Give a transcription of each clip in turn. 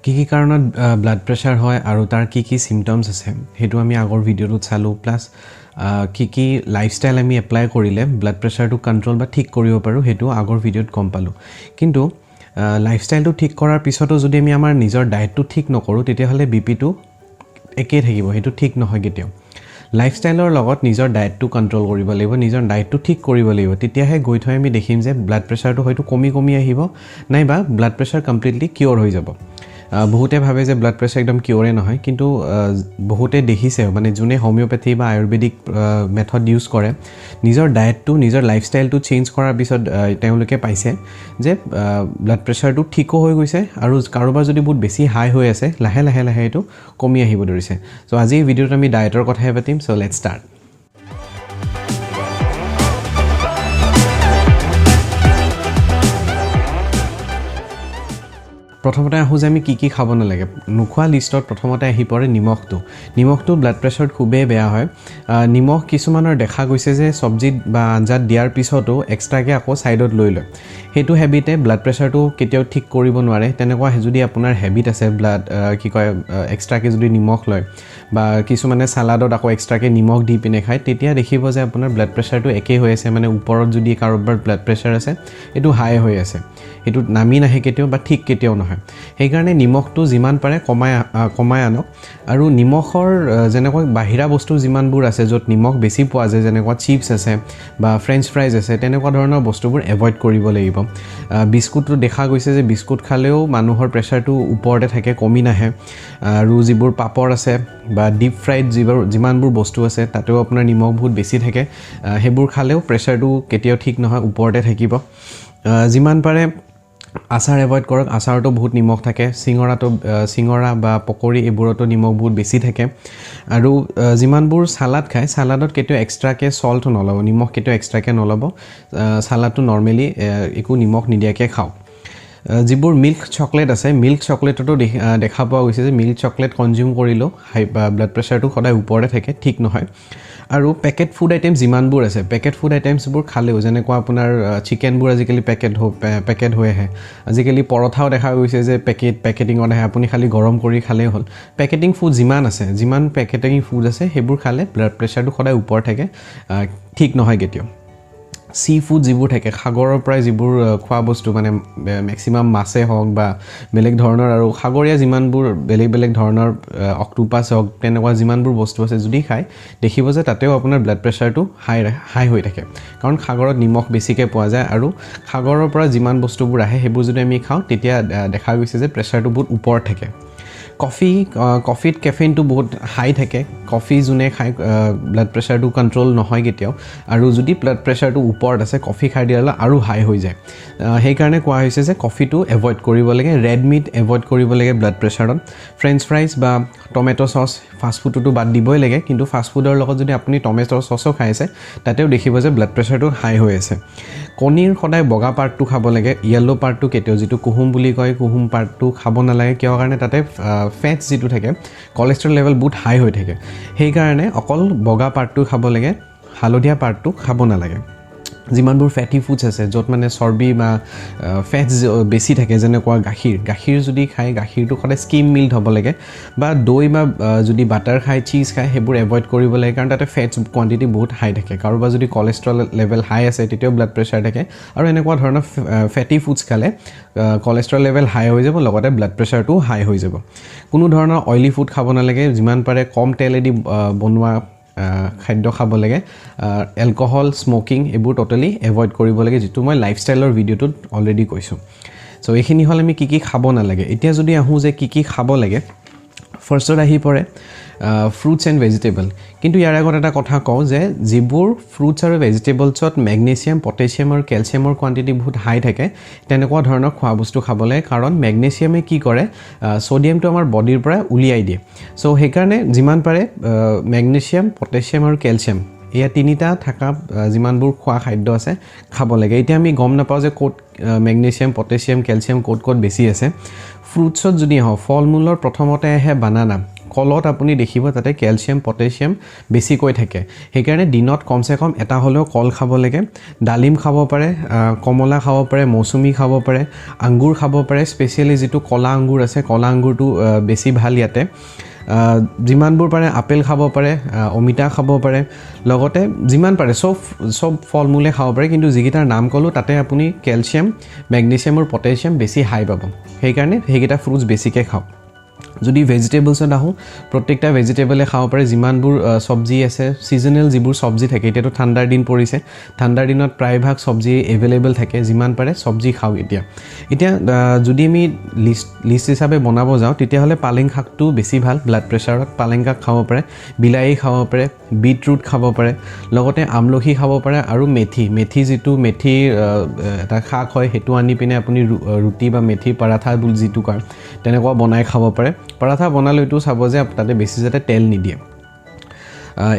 কি কাৰণত blood pressure হয় আৰু তাৰ কি সিম্পটমছ আছে হেতু আমি আগৰ ভিডিওটোত চালো প্লাস কি লাইফষ্টাইল আমি এপ্লাই কৰিলে ব্লাড প্ৰেছাৰটো কন্ট্ৰোল বা ঠিক কৰিব পাৰো হেতু আগৰ ভিডিওত গম পালো কিন্তু লাইফষ্টাইলটো ঠিক কৰাৰ পিছতো যদি আমি আমাৰ নিজৰ ডায়েটটো ঠিক নকৰো তেতিয়া হলে বিপিটো একে থাকিব হেতু ঠিক নহয় কেতিয়াও লাইফষ্টাইলৰ লগত নিজৰ ডায়েটটো কন্ট্ৰোল কৰিব লাগিব নিজৰ ডায়েটটো ঠিক কৰিব লাগিব তেতিয়াহে গৈ থৈ আমি দেখিম যে ব্লাড প্ৰেছাৰটো হয়তো কমি আহিব নাইবা ব্লাড প্ৰেছাৰ কমপ্লিটলি কিউৰ হৈ যাব বহুতে ভাবে যে ব্লাড প্ৰেছাৰ একদম কিউৰে নহয় কিন্তু বহুতে দেখিছে মানে জুনে হোমিওপ্যাথি বা আয়ুৰ্বেদিক মেথড ইউজ কৰে নিজৰ ডায়েটটো নিজৰ লাইফষ্টাইলটো চেঞ্জ কৰাৰ পিছত তেওঁলোকে পাইছে যে ব্লাড প্ৰেছাৰটো ঠিকো হৈ গৈছে আৰু কাৰোবাৰ যদি বহুত বেছি হাই হৈ আছে লাহে লাহে এটো কমি আহিব ধৰিছে সো আজি এই ভিডিওত আমি ডায়েটৰ কথাই পাতিম সো লেটস ষ্টাৰ্ট প্ৰথমতে আহু যে আমি কি খাব না লাগে নুখোৱা লিষ্টত প্ৰথমতে আহি পৰে নিমখটো ব্লাড প্ৰেছাৰত খুবে বেয়া হয় নিমখ কিছুমানৰ দেখা গৈছে যে সবজিত বা আঞ্জাত দিয়াৰ পিছতো এক্সট্ৰাকে আকৌ সাইডত লৈ লয় হেতু হেবিটে ব্লাড প্ৰেছাৰটো কেতিয়াও ঠিক কৰিব নোৱাৰে তেনেকুৱা যদি আপোনাৰ হেবিট আছে ব্লাড কি কয় এক্সট্ৰাকে যদি নিমখ লয় বা কিছুমানে সালাডত আকৌ এক্সট্ৰাকে নিমখ দি পিনে খায় তেতিয়া দেখিব যে আপোনাৰ ব্লাড প্ৰেছাৰটো একে হৈ আছে মানে ওপৰত যদি কাৰোবাৰ ব্লাড প্ৰেছাৰ আছে এটো হাই হৈ আছে এটো নামি নাহে কেতিয়াও বা ঠিক কেতিয়াও নহয় সেই কাৰণে নিমখটো যিমান পাৰে কমাই আনক আৰু নিমখৰ যেনেকৈ বাহিৰা বস্তু যিমানবোৰ আছে যত নিমখ বেছি পোৱা যায় যেনেকুৱা চিপছ আছে বা ফ্ৰেঞ্চ ফ্ৰাইজ আছে তেনেকুৱা ধৰণৰ বস্তুবোৰ এভয়েড কৰিব লাগিব বিস্কুটটো দেখা গৈছে যে বিস্কুট খালেও মানুহৰ প্ৰেছাৰটো ওপৰতে থাকে কমি নাহে আৰু যিবোৰ পাপৰ আছে বা ডিপ ফ্ৰাইড যিমানবোৰ বস্তু আছে তাতেও আপোনাৰ নিমখ বহুত বেছি থাকে হেবোৰ খালেও প্ৰেছাৰটো কেতিয়াও ঠিক নহয় ওপৰতে থাকিব যিমান পাৰে আচাৰ এভয়েড কৰক আচাৰটো বহুত নিমখ থাকে সিঙৰা বা পকৰি এবোৰতো নিমখ বহুত বেছি থাকে আৰু যিমানবোৰ সালাড খায় সালাডত কেতিয়াও এক্সট্ৰাকে সল্ট নলব নিমখ কেতিয়াও এক্সট্ৰাকে নলব সালাডটো নৰমালি একো নিমখ নিদিয়াকে খাও যিবোৰ মিল্ক চকলেট আছে মিল্ক চকলেটটো দেখা পোৱা গৈছে যে মিল্ক চকলেট কনজিউম কৰিলো হাই ব্লাড প্ৰেছাৰটো সদায় ওপৰতে থাকে ঠিক নহয় আৰু পেকেট ফুড আইটেমছ যিমানবোৰ আছে পেকেট ফুড আইটেমছবোৰ খালেও যেনেকুৱা আপোনাৰ চিকেনবোৰ আজিকালি পেকেট হৈ আহে আজিকালি পৰঠাও দেখা গৈছে যে পেকেটিঙত আহে আপুনি খালি গৰম কৰি খালেই হ'ল পেকেটিং ফুড যিমান পেকেটিং ফুড আছে সেইবোৰ খালে ব্লাড প্ৰেছাৰটো সদায় ওপৰ থাকে ঠিক নহয় কেতিয়াও সি ফুড যিবোৰ থাকে সাগৰৰ পৰা যিবোৰ খোৱা বস্তু মানে ম্যাক্সিমাম মাছে হওক বা বেলেগ ধৰণৰ আৰু সাগৰীয়া যিমানবোৰ বেলেগ ধৰণৰ অক্টোপাছ হওক তেনেকুৱা যিমানবোৰ বস্তু আছে যদি খায় দেখিব যে তাতেও আপোনাৰ ব্লাড প্ৰেছাৰটো হাই হৈ থাকে কাৰণ সাগৰত নিমখ বেছিকে পোৱা যায় আৰু সাগৰৰ পৰা যিমান বস্তুবোৰ আহে সেইবোৰ যদি আমি খাওঁ তেতিয়া দেখা গৈছে যে প্ৰেছাৰটো বহুত ওপৰত থাকে কফিত কেফেইনটো বহুত হাই থাকে কফি জুনে খাই ব্লাড প্ৰেছাৰটো কন্ট্ৰোল নহয় কেতিয়াও আৰু যদি ব্লাড প্ৰেছাৰটো ওপৰত আছে কফি খাই দিলে আৰু হাই হৈ যায় সেই কাৰণে কোৱা হৈছে যে কফিটো এভয়েড কৰিব লাগে ৰেড মিট এভয়েড কৰিব লাগে ব্লাড প্ৰেছাৰত ফ্ৰেঞ্চ ফ্ৰাইজ বা টমেটো সস ফাষ্ট ফুডটো বাদ দিবই লাগে কিন্তু ফাষ্ট ফুডৰ লগত যদি আপুনি টমেটো সসও খাইছে তাতেও দেখিব যে ব্লাড প্ৰেছাৰটো হাই হৈ আছে কণীৰ সদায় বগা পাৰ্টটো খাব লাগে ইয়েলো পাৰ্টটো কেতিয়াও যিটো কুহুম বুলি কয় কুহুম পাৰ্টটো খাব নালাগে কিয় কাৰণে তাতে ফেটছ যিটো থাকে কোলেষ্ট্ৰল লেভেল বহুত হাই হৈ থাকে সেই কাৰণে অকল বগা পাৰ্টটো খাব লাগে হালধীয়া পাৰ্টটো খাব নালাগে যিমানবোৰ ফ্যাটি ফুডছ আছে যত মানে চৰ্বি বা ফেটছ বেছি থাকে যেনেকুৱা গাখীৰ যদি খায় গাখীৰটো সদায় স্কিম মিল্ক হ'ব লাগে বা দৈ বা যদি বাটাৰ খায় চিজ খায় হেবোৰ এভয়েড কৰিব লাগে কাৰণ তাতে ফেটছ কোৱান্টিটি বহুত হাই থাকে কাৰোবাৰ যদি কোলেষ্ট্ৰল লেভেল হাই আছে তেতিয়াও ব্লাড প্ৰেছাৰ থাকে আৰু এনেকুৱা ধৰণৰ ফ্যাটি ফুডছ খালে কোলেষ্ট্ৰল লেভেল হাই হৈ যাব লগতে ব্লাড প্ৰেছাৰটো হাই হৈ যাব কোনো ধৰণৰ অইলি ফুড খাব নালাগে যিমান পাৰে কম তেলেদি বনোৱা খাদ্য খাব লাগে এলকহল স্মোকিং এবোৰ টোটালি এভয়েড কৰিব লাগে যেটো মই লাইফষ্টাইলৰ ভিডিওটোত অলৰেডি কৈছো সো এইখিনি হল আমি কি খাব না লাগে এতিয়া যদি আহু যে কি খাব লাগে ফাৰ্ষ্টত আহি পৰে fruits and vegetable কিন্তু ইয়াৰ আগত এটা কথা কওঁ যে যিবোৰ fruits আৰু vegetablesত magnesium potassium আৰু calciumৰ quantity বহুত হাই থাকে তেনেকুৱা ধৰণৰ খোৱা বস্তু খাবলৈ কাৰণ magnesiumে কি কৰে সোডিয়ামটো আমাৰ বডিৰ পৰা উলিয়াই দিয়ে সো সেই কাৰণে যিমান পাৰে magnesium potassium আৰু calcium এয়া তিনিটা থাকা যিমানবোৰ খোৱা খাদ্য আছে খাব লাগে এতিয়া আমি গম নাপাও যে কোট magnesium potassium calcium কোট বেছি আছে fruitsত যদি হ ফলমূলৰ প্ৰথমতে আহে বানানা কলত আপুনি দেখিব তাতে ক্যালসিয়াম পটাছিয়াম বেছিকৈ থাকে সেইকাৰণে দিনত কমসে কম এটা হলেও কল খাব লাগে ডালিম খাব পাৰে কমলা খাব পাৰে মৌসুমী খাব পাৰে আঙ্গুৰ খাব পাৰে স্পেশালি যেটো কলা আঙ্গুৰ আছে কলা আঙ্গুৰটো বেছি ভাল ইয়াতে যিমানবোৰ পাৰে আপেল খাব পাৰে অমিতা খাব পাৰে লগতে যিমান পাৰে সব ফলমূলে খাব পাৰে কিন্তু যিকিটাৰ নাম কলো তাতে আপুনি ক্যালসিয়াম ম্যাগনেসিয়াম আৰু পটাছিয়াম বেছি হাই পাব সেইকাৰণে সেইকিটা ফ্ৰুটস বেছিকৈ খাওক যদি ভেজিটেবলছত আহো প্ৰত্যেকটা ভেজিটেবলে খাব পাৰে যিমানবোৰ সবজি আছে সিজনাল যিবোৰ সবজি থাকে এতিয়াতো ঠাণ্ডাৰ দিন পৰিছে ঠাণ্ডাৰ দিনত প্ৰায়ভাগ সবজি এভেইলেবল থাকে যিমান পাৰে সবজি খাও এতিয়া যদি আমি লিষ্ট হিচাপে বনাব যাও তেতিয়া হলে পালেং শাকটো বেছি ভাল ব্লাড প্ৰেছাৰত পালেং শাক খাব পাৰে বিলাহী খাব পাৰে বিটৰুট খাব পাৰে লগতে আমলখি খাব পাৰে আৰু মেথি যেটো মেথি এটা শাক হয় হেতু আনি পিনে আপুনি ৰুটি বা মেথি পৰাঠা বুল যেটো কয় তেনেকুৱা বনাই খাব পাৰে পৰাঠা বনালৈটো চাব যে তাতে বেছি যাতে তেল নিদিয়ে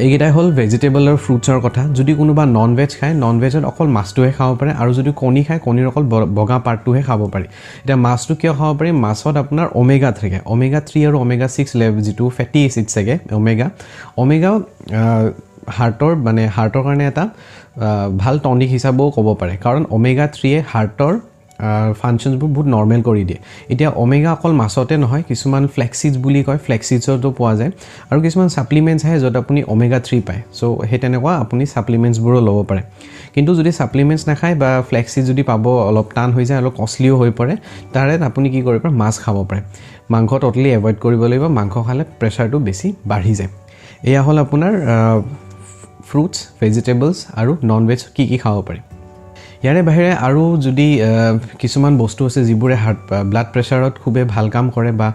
এইগিটাই হল ভেজিটেবল আৰু ফ্ৰুটছৰ কথা যদি কোনোবা নন ভেজ খায় নন ভেজত অকল মাছটোহে খাব পাৰে আৰু যদি কণী খায় কণীৰ অকল বগা পাৰ্টটোহে খাব পাৰে এটা মাছটো কিয় খাব পাৰি মাছত আপোনাৰ ওমেগা 3 থাকে ওমেগা 3 আৰু ওমেগা 6 লেভেল যেটো ফেটি এসিড থাকে ওমেগা হাৰ্টৰ কাৰণে এটা ভাল টনিক হিচাপেও ক'ব পাৰে কাৰণ ওমেগা 3 এ হাৰ্টৰ ফাংশনবোৰ বহুত নৰমাল কৰি দিয়ে এতিয়া ওমেগা অকল মাছতে নহয় কিছুমান ফ্লেক্সিডস বুলি কয় ফ্লেক্সিডসতো পোৱা যায় আৰু কিছুমান সাপ্লিমেন্টস আছে যত আপুনি ওমেগা 3 পায় সো হে তেনেকুৱা আপুনি সাপ্লিমেন্টস বোৰো ল'ব পাৰে কিন্তু যদি সাপ্লিমেন্টস নাখায় বা ফ্লেক্সিড যদি পাব অলপ টান হৈ যায় অলপ কষ্টলিও হৈ পৰে তাৰে আপুনি কি কৰিব পাৰে মাছ খাব পাৰে মাংস টটলি এভয়েড কৰিব লাগিব মাংস খালে প্ৰেছাৰটো বেছি বাঢ়ি যায় এয়া হল আপোনাৰ ফ্ৰুটস ভেজিটেবলস আৰু নন ভেজ কি খাব পাৰে ইয়াৰে বাহিৰে আৰু যদি কিছুমান বস্তু আছে যিবোৰে ব্লাড প্ৰেছাৰত খুবে ভাল কাম কৰে বা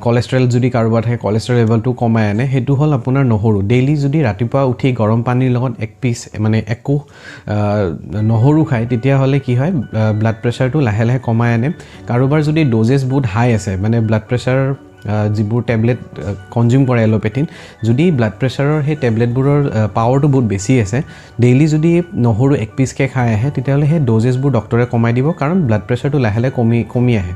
কোলেষ্ট্ৰল যদি কাৰোবাৰ থাকে কোলেষ্ট্ৰল লেভেলটো কমাই আনে হেতু হল আপোনাৰ নহৰু ডেইলি যদি ৰাতিপুৱা উঠি গৰম পানীৰ লগত এক পিস একো নহৰু খায় তেতিয়া হলে কি হয় ব্লাড প্ৰেছাৰটো লাহে লাহে কমাই আনে কাৰোবাৰ যদি ডোজেস বহুত হাই আছে ব্লাড প্ৰেছাৰ যিবোৰ টেবলেট কনজিউম কৰে এলোপেথিন যদি ব্লাড প্ৰেছাৰৰ হে টেবলেটবোৰৰ পাৱাৰটো বহুত বেছি আছে ডেইলি যদি নহৰু এক পিসকে খাই আহে তেতিয়ালে হে ডোজেসবোৰ ডক্টৰে কমাই দিব কাৰণ ব্লাড প্ৰেছাৰটো লাহে লাহে কমি আহে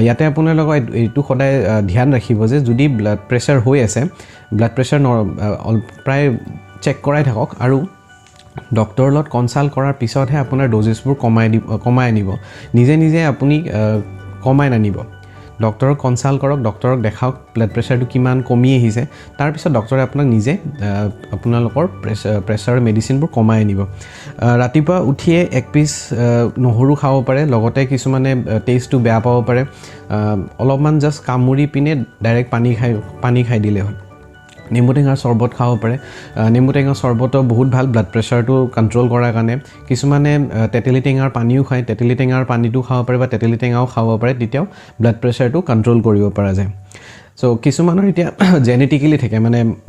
ইয়াতে আপোনাৰ লগত এইটো সদায় ধ্যান ৰাখিব যে যদি ব্লাড প্ৰেছাৰ হৈ আছে ব্লাড প্ৰেছাৰ প্ৰায় চেক কৰাই থাকক আৰু ডক্টৰৰ লগত কনসাল্ট কৰাৰ পিছতহে আপোনাৰ ডোজেসবোৰ কমাই আনিব নিজে আপুনি কমাই নানিব ডক্টৰক কনসাল্ট কৰক ডক্টৰক দেখাওক ব্লাড প্ৰেছাৰটো কিমান কমি আহিছে তাৰ পিছত ডক্টৰে আপোনাক নিজে আপোনালোকৰ প্ৰেছাৰ মেডিচিনবোৰ কমাই আনিব ৰাতিপুৱা উঠিয়ে এক পিস নহৰু খাব পাৰে লগতে কিছুমানে টেষ্টটো বেয়া পাব পাৰে অলপমান জাস্ট কামুৰি পিনে ডাইৰেক্ট পানী খাই দিলে হয় নেমু টেঙাৰ চৰবত খাব পাৰে নেমু টেঙাৰ চৰবতো বহুত ভাল ব্লাড প্ৰেছাৰটো কন্ট্ৰোল কৰাৰ কাৰণে কিছুমানে তেতেলী টেঙাৰ পানীও খায় তেতেলী টেঙাৰ পানীটো খাব পাৰে বা তেতেলী টেঙাও খাব পাৰে তেতিয়াও ব্লাড প্ৰেছাৰটো কন্ট্ৰোল কৰিব পৰা যায় সো কিছুমানৰ এতিয়া জেনেটিক্যালি থাকে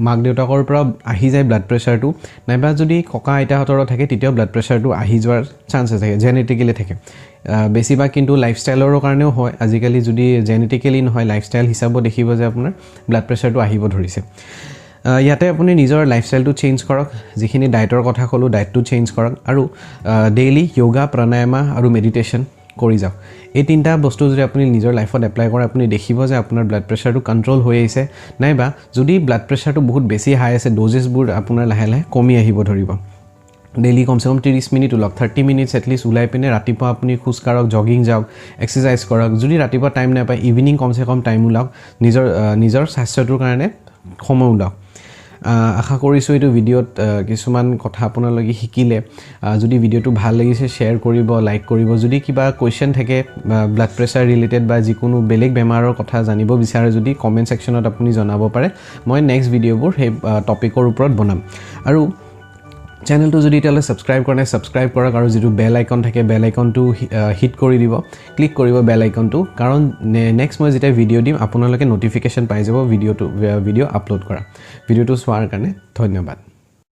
মাক দেউতাকৰ পৰা আহি যায় ব্লাড প্ৰেছাৰটো নাইবা যদি ককা আইতাহঁতৰ থাকে তেতিয়াও ব্লাড প্ৰেছাৰটো আহি যোৱাৰ চান্স থাকে জেনেটিক্যালি থাকে বেছিভাগ কিন্তু লাইফষ্টাইলৰ কাৰণেও হয় আজিকালি যদি জেনেটিক্যালি নহয় লাইফষ্টাইল হিচাপত দেখিব যে আপোনাৰ ব্লাড প্ৰেছাৰটো আহিব ধৰিছে ইয়াতে আপুনি নিজৰ লাইফষ্টাইলটো চেঞ্জ কৰক যিখিনি ডায়েটৰ কথা কলো ডায়েটটো চেঞ্জ কৰক আৰু ডেইলি যোগা প্ৰাণায়াম আৰু মেডিটেশন কৰি যাওক এই তিনটা বস্তু যদি আপুনি নিজৰ লাইফত এপ্লাই কৰে আপুনি দেখিব যে আপোনাৰ ব্লাড প্ৰেছাৰটো কন্ট্ৰোল হৈ আছে নাইবা যদি ব্লাড প্ৰেছাৰটো বহুত বেছি হাই আছে ডোজেসবোৰ আপোনাৰ লাহে লাহে কমি আহিব ধৰিব ডেইলি কমসে কম 30 মিনিট উলক 30 মিনিটস এটলিষ্ট উলাই পিনে ৰাতিপুৱা আপুনি খুজ কাৰক জগিং যাওক এক্সাৰসাইজ কৰক যদি ৰাতিপুৱা টাইম নাপায় ইভিনিং কমসে কম টাইম উলাওক নিজৰ স্বাস্থ্যটোৰ কাৰণে সময় উলাওক আশা কৰিছো এই ভিডিওত কিছুমান কথা আপোনালোকে শিকিলে যদি ভিডিওটো ভাল লাগিছে শেয়াৰ কৰিব লাইক কৰিব যদি কিবা কোৱেশ্চন থাকে ব্লাড প্ৰেছাৰ ৰিলেটেড বা যিকোনো বেলেগ বেমাৰৰ কথা জানিব বিচাৰে যদি কমেন্ট সেকশনত আপুনি জনাব পাৰে মই নেক্সট ভিডিওবোৰ সেই টপিকৰ ওপৰত বনাম আৰু চেনেলটো যদি তেলে সাবস্ক্ৰাইব কৰা নাই সাবস্ক্ৰাইব কৰক আৰু যেটো বেল আইকন থাকে বেল আইকনটো হিট কৰি দিব ক্লিক কৰিব বেল আইকনটো কাৰণ নেক্সট মই যেতিয়া ভিডিও দিম আপোনালোকে নটিফিকেশন পাই যাব ভিডিও আপলোড কৰা ভিডিওটো চোৱাৰ কাৰণে ধন্যবাদ